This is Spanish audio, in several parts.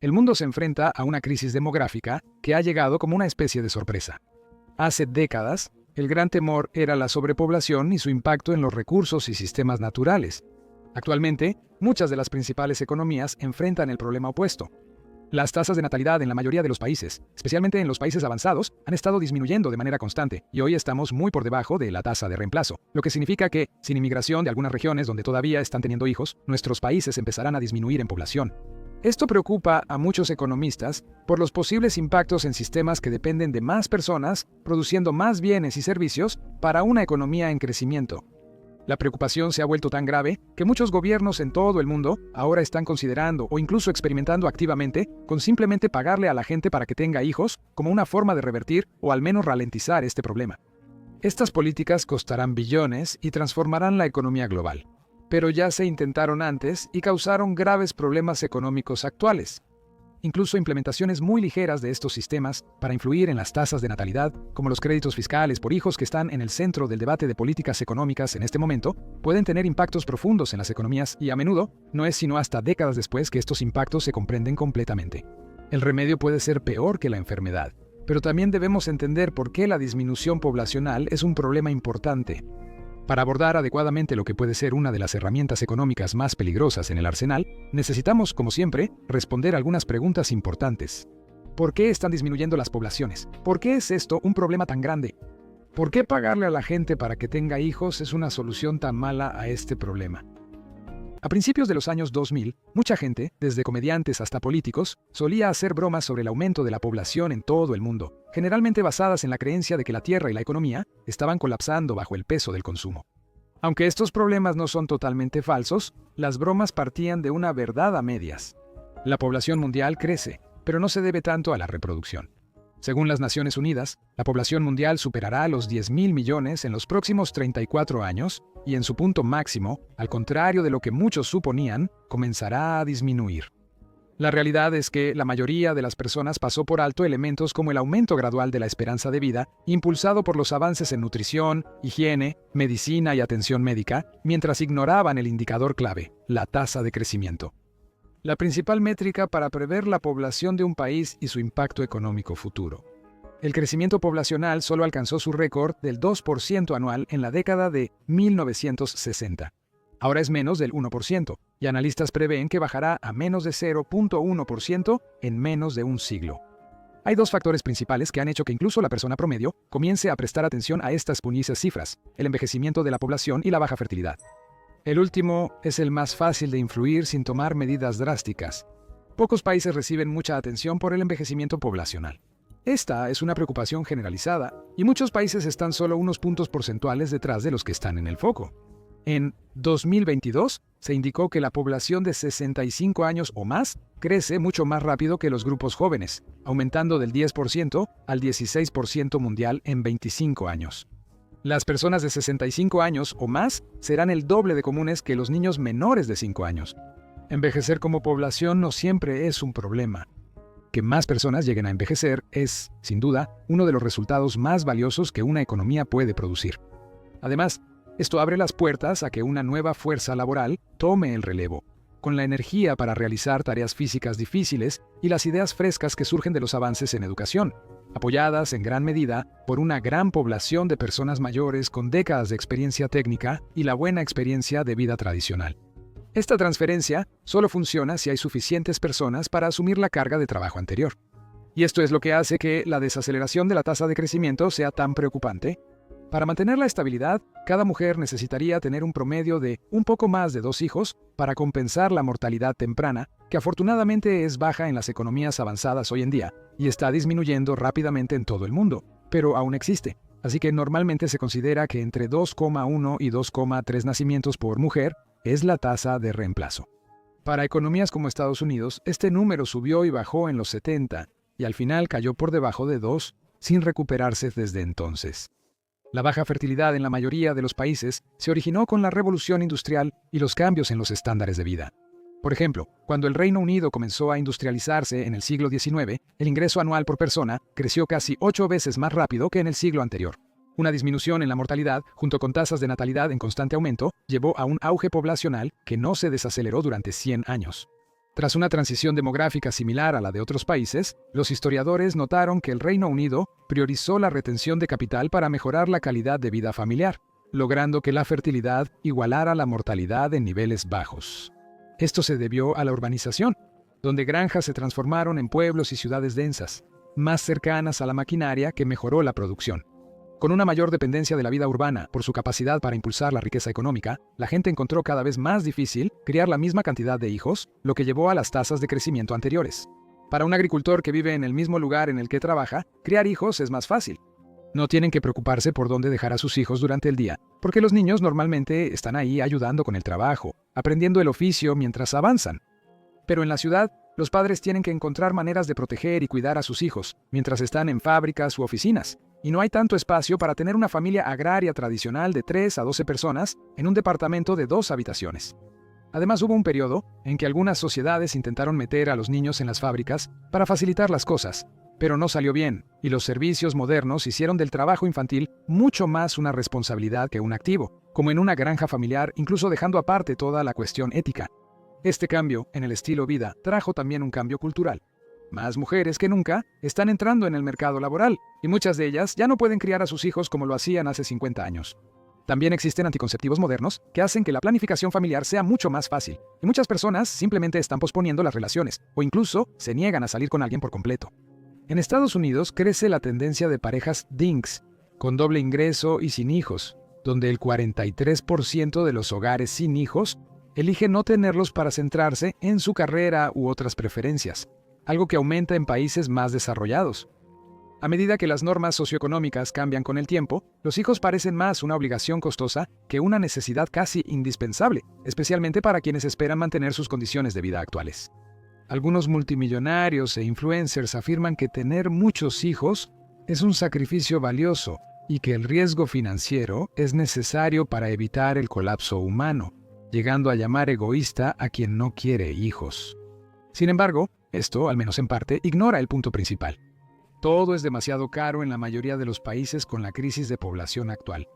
El mundo se enfrenta a una crisis demográfica que ha llegado como una especie de sorpresa. Hace décadas, el gran temor era la sobrepoblación y su impacto en los recursos y sistemas naturales. Actualmente, muchas de las principales economías enfrentan el problema opuesto. Las tasas de natalidad en la mayoría de los países, especialmente en los países avanzados, han estado disminuyendo de manera constante y hoy estamos muy por debajo de la tasa de reemplazo, lo que significa que, sin inmigración de algunas regiones donde todavía están teniendo hijos, nuestros países empezarán a disminuir en población. Esto preocupa a muchos economistas por los posibles impactos en sistemas que dependen de más personas produciendo más bienes y servicios para una economía en crecimiento. La preocupación se ha vuelto tan grave que muchos gobiernos en todo el mundo ahora están considerando o incluso experimentando activamente con simplemente pagarle a la gente para que tenga hijos como una forma de revertir o al menos ralentizar este problema. Estas políticas costarán billones y transformarán la economía global, pero ya se intentaron antes y causaron graves problemas económicos actuales. Incluso implementaciones muy ligeras de estos sistemas para influir en las tasas de natalidad, como los créditos fiscales por hijos que están en el centro del debate de políticas económicas en este momento, pueden tener impactos profundos en las economías y a menudo no es sino hasta décadas después que estos impactos se comprenden completamente. El remedio puede ser peor que la enfermedad, pero también debemos entender por qué la disminución poblacional es un problema importante. Para abordar adecuadamente lo que puede ser una de las herramientas económicas más peligrosas en el arsenal, necesitamos, como siempre, responder algunas preguntas importantes. ¿Por qué están disminuyendo las poblaciones? ¿Por qué es esto un problema tan grande? ¿Por qué pagarle a la gente para que tenga hijos es una solución tan mala a este problema? A principios de los años 2000, mucha gente, desde comediantes hasta políticos, solía hacer bromas sobre el aumento de la población en todo el mundo, generalmente basadas en la creencia de que la tierra y la economía estaban colapsando bajo el peso del consumo. Aunque estos problemas no son totalmente falsos, las bromas partían de una verdad a medias. La población mundial crece, pero no se debe tanto a la reproducción. Según las Naciones Unidas, la población mundial superará los 10.000 millones en los próximos 34 años y en su punto máximo, al contrario de lo que muchos suponían, comenzará a disminuir. La realidad es que la mayoría de las personas pasó por alto elementos como el aumento gradual de la esperanza de vida, impulsado por los avances en nutrición, higiene, medicina y atención médica, mientras ignoraban el indicador clave, la tasa de crecimiento. La principal métrica para prever la población de un país y su impacto económico futuro. El crecimiento poblacional solo alcanzó su récord del 2% anual en la década de 1960. Ahora es menos del 1%, y analistas prevén que bajará a menos de 0.1% en menos de un siglo. Hay dos factores principales que han hecho que incluso la persona promedio comience a prestar atención a estas puñices cifras: el envejecimiento de la población y la baja fertilidad. El último es el más fácil de influir sin tomar medidas drásticas. Pocos países reciben mucha atención por el envejecimiento poblacional. Esta es una preocupación generalizada, y muchos países están solo unos puntos porcentuales detrás de los que están en el foco. En 2022, se indicó que la población de 65 años o más crece mucho más rápido que los grupos jóvenes, aumentando del 10% al 16% mundial en 25 años. Las personas de 65 años o más serán el doble de comunes que los niños menores de 5 años. Envejecer como población no siempre es un problema. Que más personas lleguen a envejecer es, sin duda, uno de los resultados más valiosos que una economía puede producir. Además, esto abre las puertas a que una nueva fuerza laboral tome el relevo, con la energía para realizar tareas físicas difíciles y las ideas frescas que surgen de los avances en educación, apoyadas en gran medida por una gran población de personas mayores con décadas de experiencia técnica y la buena experiencia de vida tradicional. Esta transferencia solo funciona si hay suficientes personas para asumir la carga de trabajo anterior. Y esto es lo que hace que la desaceleración de la tasa de crecimiento sea tan preocupante. Para mantener la estabilidad, cada mujer necesitaría tener un promedio de un poco más de 2 hijos para compensar la mortalidad temprana, que afortunadamente es baja en las economías avanzadas hoy en día y está disminuyendo rápidamente en todo el mundo, pero aún existe. Así que normalmente se considera que entre 2,1 y 2,3 nacimientos por mujer es la tasa de reemplazo. Para economías como Estados Unidos, este número subió y bajó en los 70 y al final cayó por debajo de 2, sin recuperarse desde entonces. La baja fertilidad en la mayoría de los países se originó con la revolución industrial y los cambios en los estándares de vida. Por ejemplo, cuando el Reino Unido comenzó a industrializarse en el siglo XIX, el ingreso anual por persona creció casi 8 veces más rápido que en el siglo anterior. Una disminución en la mortalidad, junto con tasas de natalidad en constante aumento, llevó a un auge poblacional que no se desaceleró durante 100 años. Tras una transición demográfica similar a la de otros países, los historiadores notaron que el Reino Unido priorizó la retención de capital para mejorar la calidad de vida familiar, logrando que la fertilidad igualara la mortalidad en niveles bajos. Esto se debió a la urbanización, donde granjas se transformaron en pueblos y ciudades densas, más cercanas a la maquinaria que mejoró la producción. Con una mayor dependencia de la vida urbana por su capacidad para impulsar la riqueza económica, la gente encontró cada vez más difícil criar la misma cantidad de hijos, lo que llevó a las tasas de crecimiento anteriores. Para un agricultor que vive en el mismo lugar en el que trabaja, criar hijos es más fácil. No tienen que preocuparse por dónde dejar a sus hijos durante el día, porque los niños normalmente están ahí ayudando con el trabajo, aprendiendo el oficio mientras avanzan. Pero en la ciudad, los padres tienen que encontrar maneras de proteger y cuidar a sus hijos, mientras están en fábricas u oficinas. Y no hay tanto espacio para tener una familia agraria tradicional de 3 a 12 personas en un departamento de 2 habitaciones. Además, hubo un periodo en que algunas sociedades intentaron meter a los niños en las fábricas para facilitar las cosas, pero no salió bien, y los servicios modernos hicieron del trabajo infantil mucho más una responsabilidad que un activo, como en una granja familiar, incluso dejando aparte toda la cuestión ética. Este cambio en el estilo vida trajo también un cambio cultural. Más mujeres que nunca están entrando en el mercado laboral, y muchas de ellas ya no pueden criar a sus hijos como lo hacían hace 50 años. También existen anticonceptivos modernos que hacen que la planificación familiar sea mucho más fácil, y muchas personas simplemente están posponiendo las relaciones, o incluso se niegan a salir con alguien por completo. En Estados Unidos crece la tendencia de parejas dinks, con doble ingreso y sin hijos, donde el 43% de los hogares sin hijos eligen no tenerlos para centrarse en su carrera u otras preferencias, algo que aumenta en países más desarrollados. A medida que las normas socioeconómicas cambian con el tiempo, los hijos parecen más una obligación costosa que una necesidad casi indispensable, especialmente para quienes esperan mantener sus condiciones de vida actuales. Algunos multimillonarios e influencers afirman que tener muchos hijos es un sacrificio valioso y que el riesgo financiero es necesario para evitar el colapso humano, llegando a llamar egoísta a quien no quiere hijos. Sin embargo, esto, al menos en parte, ignora el punto principal. Todo es demasiado caro en la mayoría de los países con la crisis de población actual.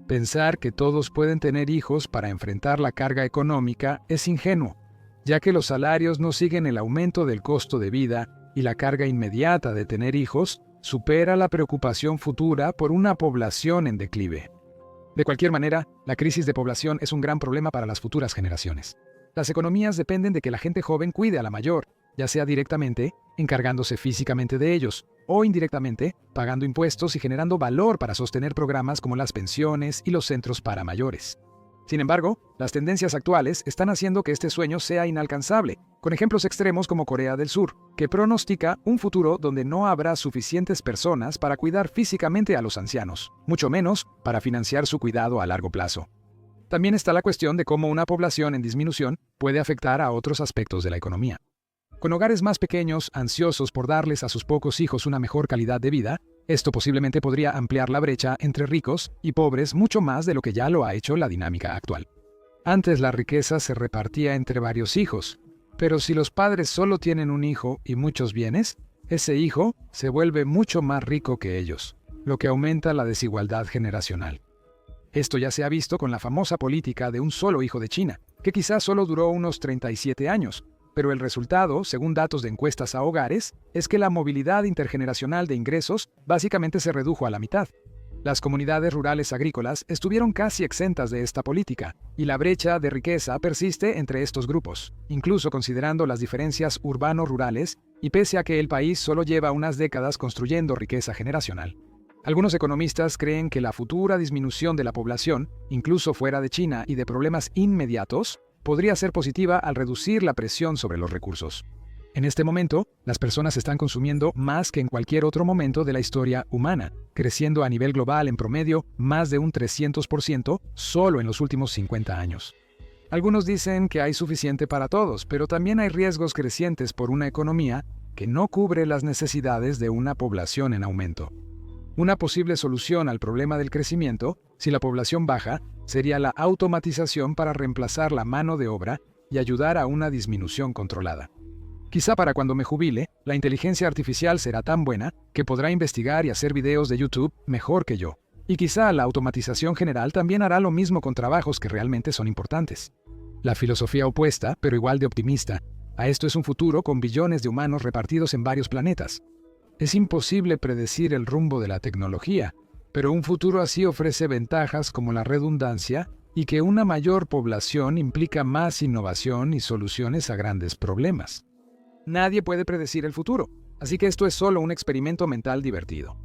Pensar que todos pueden tener hijos para enfrentar la carga económica es ingenuo, ya que los salarios no siguen el aumento del costo de vida y la carga inmediata de tener hijos supera la preocupación futura por una población en declive. De cualquier manera, la crisis de población es un gran problema para las futuras generaciones. Las economías dependen de que la gente joven cuide a la mayor, ya sea directamente, encargándose físicamente de ellos, o indirectamente, pagando impuestos y generando valor para sostener programas como las pensiones y los centros para mayores. Sin embargo, las tendencias actuales están haciendo que este sueño sea inalcanzable, con ejemplos extremos como Corea del Sur, que pronostica un futuro donde no habrá suficientes personas para cuidar físicamente a los ancianos, mucho menos para financiar su cuidado a largo plazo. También está la cuestión de cómo una población en disminución puede afectar a otros aspectos de la economía. Con hogares más pequeños, ansiosos por darles a sus pocos hijos una mejor calidad de vida, esto posiblemente podría ampliar la brecha entre ricos y pobres mucho más de lo que ya lo ha hecho la dinámica actual. Antes la riqueza se repartía entre varios hijos, pero si los padres solo tienen un hijo y muchos bienes, ese hijo se vuelve mucho más rico que ellos, lo que aumenta la desigualdad generacional. Esto ya se ha visto con la famosa política de un solo hijo de China, que quizás solo duró unos 37 años, pero el resultado, según datos de encuestas a hogares, es que la movilidad intergeneracional de ingresos básicamente se redujo a la mitad. Las comunidades rurales agrícolas estuvieron casi exentas de esta política, y la brecha de riqueza persiste entre estos grupos, incluso considerando las diferencias urbano-rurales, y pese a que el país solo lleva unas décadas construyendo riqueza generacional. Algunos economistas creen que la futura disminución de la población, incluso fuera de China y de problemas inmediatos, podría ser positiva al reducir la presión sobre los recursos. En este momento, las personas están consumiendo más que en cualquier otro momento de la historia humana, creciendo a nivel global en promedio más de un 300% solo en los últimos 50 años. Algunos dicen que hay suficiente para todos, pero también hay riesgos crecientes por una economía que no cubre las necesidades de una población en aumento. Una posible solución al problema del crecimiento, si la población baja, sería la automatización para reemplazar la mano de obra y ayudar a una disminución controlada. Quizá para cuando me jubile, la inteligencia artificial será tan buena que podrá investigar y hacer videos de YouTube mejor que yo. Y quizá la automatización general también hará lo mismo con trabajos que realmente son importantes. La filosofía opuesta, pero igual de optimista, A esto es un futuro con billones de humanos repartidos en varios planetas. Es imposible predecir el rumbo de la tecnología, pero un futuro así ofrece ventajas como la redundancia y que una mayor población implica más innovación y soluciones a grandes problemas. Nadie puede predecir el futuro, así que esto es solo un experimento mental divertido.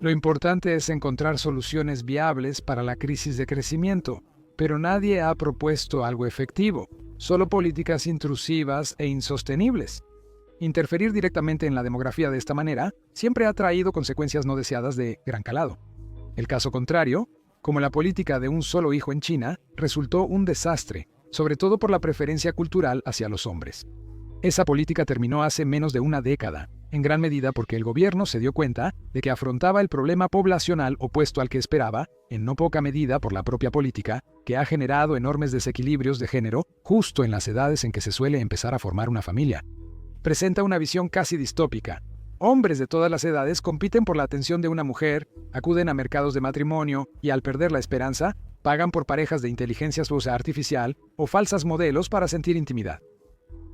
Lo importante es encontrar soluciones viables para la crisis de crecimiento, pero nadie ha propuesto algo efectivo, solo políticas intrusivas e insostenibles. Interferir directamente en la demografía de esta manera siempre ha traído consecuencias no deseadas de gran calado. El caso contrario, como la política de un solo hijo en China, resultó un desastre, sobre todo por la preferencia cultural hacia los hombres. Esa política terminó hace menos de una década, en gran medida porque el gobierno se dio cuenta de que afrontaba el problema poblacional opuesto al que esperaba, en no poca medida por la propia política, que ha generado enormes desequilibrios de género justo en las edades en que se suele empezar a formar una familia. Presenta una visión casi distópica. Hombres de todas las edades compiten por la atención de una mujer, acuden a mercados de matrimonio y, al perder la esperanza, pagan por parejas de inteligencia artificial o falsas modelos para sentir intimidad.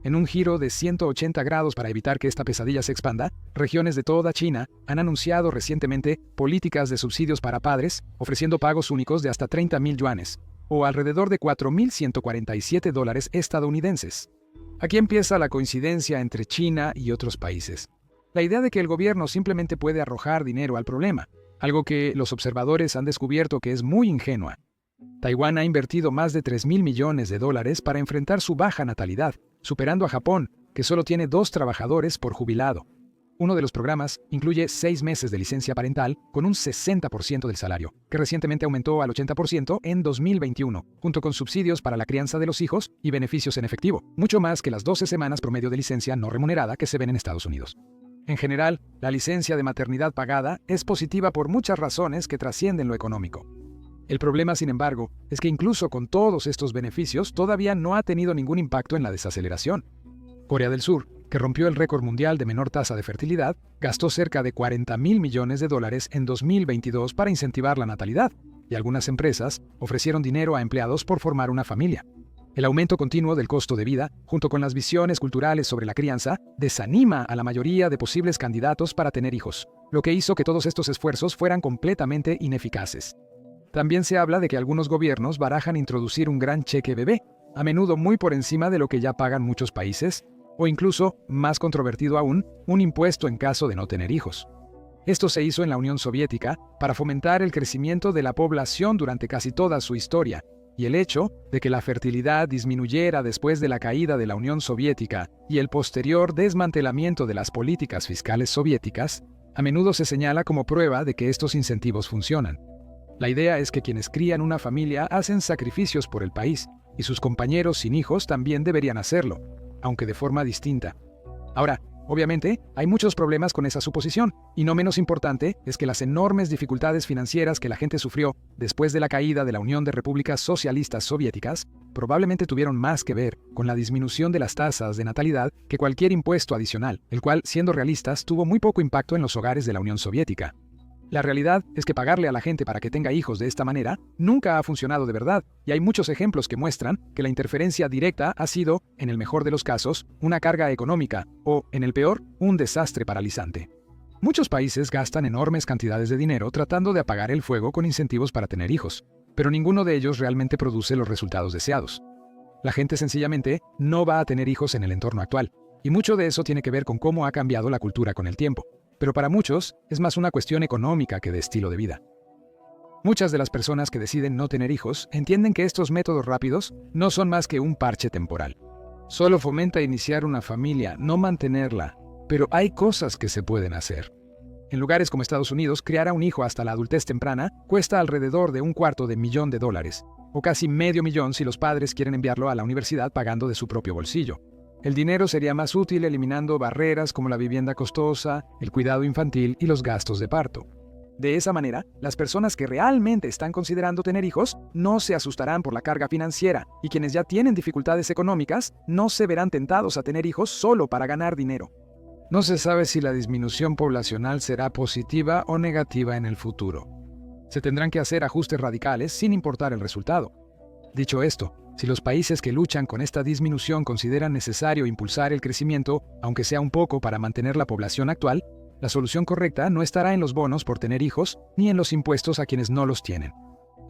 En un giro de 180 grados para evitar que esta pesadilla se expanda, regiones de toda China han anunciado recientemente políticas de subsidios para padres, ofreciendo pagos únicos de hasta 30,000 yuanes, o alrededor de $4,147 estadounidenses. Aquí empieza la coincidencia entre China y otros países. La idea de que el gobierno simplemente puede arrojar dinero al problema, algo que los observadores han descubierto que es muy ingenua. Taiwán ha invertido más de $3,000 millones para enfrentar su baja natalidad, superando a Japón, que solo tiene 2 trabajadores por jubilado. Uno de los programas incluye 6 meses de licencia parental con un 60% del salario, que recientemente aumentó al 80% en 2021, junto con subsidios para la crianza de los hijos y beneficios en efectivo, mucho más que las 12 semanas promedio de licencia no remunerada que se ven en Estados Unidos. En general, la licencia de maternidad pagada es positiva por muchas razones que trascienden lo económico. El problema, sin embargo, es que incluso con todos estos beneficios todavía no ha tenido ningún impacto en la desaceleración. Corea del Sur, que rompió el récord mundial de menor tasa de fertilidad, gastó cerca de $40,000 millones en 2022 para incentivar la natalidad, y algunas empresas ofrecieron dinero a empleados por formar una familia. El aumento continuo del costo de vida, junto con las visiones culturales sobre la crianza, desanima a la mayoría de posibles candidatos para tener hijos, lo que hizo que todos estos esfuerzos fueran completamente ineficaces. También se habla de que algunos gobiernos barajan introducir un gran cheque bebé, a menudo muy por encima de lo que ya pagan muchos países, o incluso, más controvertido aún, un impuesto en caso de no tener hijos. Esto se hizo en la Unión Soviética para fomentar el crecimiento de la población durante casi toda su historia, y el hecho de que la fertilidad disminuyera después de la caída de la Unión Soviética y el posterior desmantelamiento de las políticas fiscales soviéticas, a menudo se señala como prueba de que estos incentivos funcionan. La idea es que quienes crían una familia hacen sacrificios por el país, y sus compañeros sin hijos también deberían hacerlo, aunque de forma distinta. Ahora, obviamente, hay muchos problemas con esa suposición, y no menos importante es que las enormes dificultades financieras que la gente sufrió después de la caída de la Unión de Repúblicas Socialistas Soviéticas probablemente tuvieron más que ver con la disminución de las tasas de natalidad que cualquier impuesto adicional, el cual, siendo realistas, tuvo muy poco impacto en los hogares de la Unión Soviética. La realidad es que pagarle a la gente para que tenga hijos de esta manera nunca ha funcionado de verdad, y hay muchos ejemplos que muestran que la interferencia directa ha sido, en el mejor de los casos, una carga económica o, en el peor, un desastre paralizante. Muchos países gastan enormes cantidades de dinero tratando de apagar el fuego con incentivos para tener hijos, pero ninguno de ellos realmente produce los resultados deseados. La gente sencillamente no va a tener hijos en el entorno actual, y mucho de eso tiene que ver con cómo ha cambiado la cultura con el tiempo. Pero para muchos es más una cuestión económica que de estilo de vida. Muchas de las personas que deciden no tener hijos entienden que estos métodos rápidos no son más que un parche temporal. Solo fomenta iniciar una familia, no mantenerla, pero hay cosas que se pueden hacer. En lugares como Estados Unidos, criar a un hijo hasta la adultez temprana cuesta alrededor de $250,000, o casi $500,000 si los padres quieren enviarlo a la universidad pagando de su propio bolsillo. El dinero sería más útil eliminando barreras como la vivienda costosa, el cuidado infantil y los gastos de parto. De esa manera, las personas que realmente están considerando tener hijos no se asustarán por la carga financiera, y quienes ya tienen dificultades económicas no se verán tentados a tener hijos solo para ganar dinero. No se sabe si la disminución poblacional será positiva o negativa en el futuro. Se tendrán que hacer ajustes radicales sin importar el resultado. Dicho esto, Si los países que luchan con esta disminución consideran necesario impulsar el crecimiento, aunque sea un poco para mantener la población actual, la solución correcta no estará en los bonos por tener hijos, ni en los impuestos a quienes no los tienen.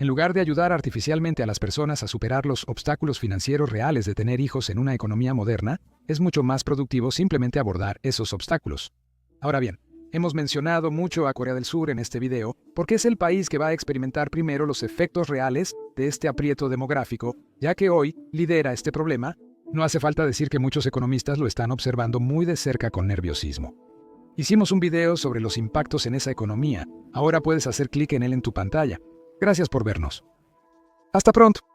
En lugar de ayudar artificialmente a las personas a superar los obstáculos financieros reales de tener hijos en una economía moderna, es mucho más productivo simplemente abordar esos obstáculos. Ahora bien, hemos mencionado mucho a Corea del Sur en este video porque es el país que va a experimentar primero los efectos reales de este aprieto demográfico, ya que hoy lidera este problema. No hace falta decir que muchos economistas lo están observando muy de cerca con nerviosismo. Hicimos un video sobre los impactos en esa economía. Ahora puedes hacer clic en él en tu pantalla. Gracias por vernos. Hasta pronto.